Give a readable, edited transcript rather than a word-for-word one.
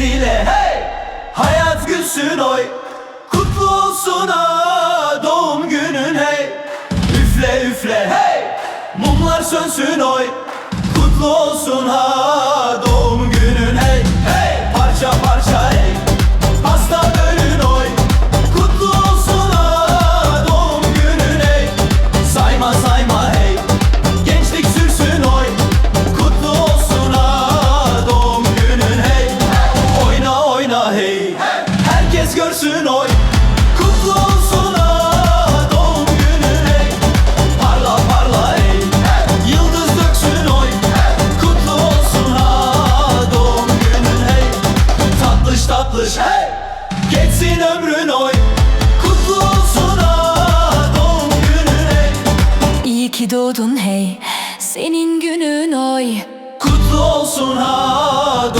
dile hey. Hayat gülsün oy, kutlu olsun ha doğum günün hey. Üfle üfle hey, mumlar sönsün oy, kutlu olsun ha doğum günün hey. Hey, parça parça hey, pasta bölün oy, kutlu olsun ha doğum günün hey. Sayma sayma hey, gençlik sürsün oy, kutlu olsun ha doğum günün hey. Oyna oyna hey, herkes görsün oy, kutlu olsun ha doğum günün hey. Parla parla hey, yıldız döksün oy, kutlu olsun ha doğum günün hey. Tatlış tatlış hey, geçsin ömrün oy, kutlu olsun ha doğum günün hey. İyi ki doğdun hey, senin günün oy. Kutlu olsun ha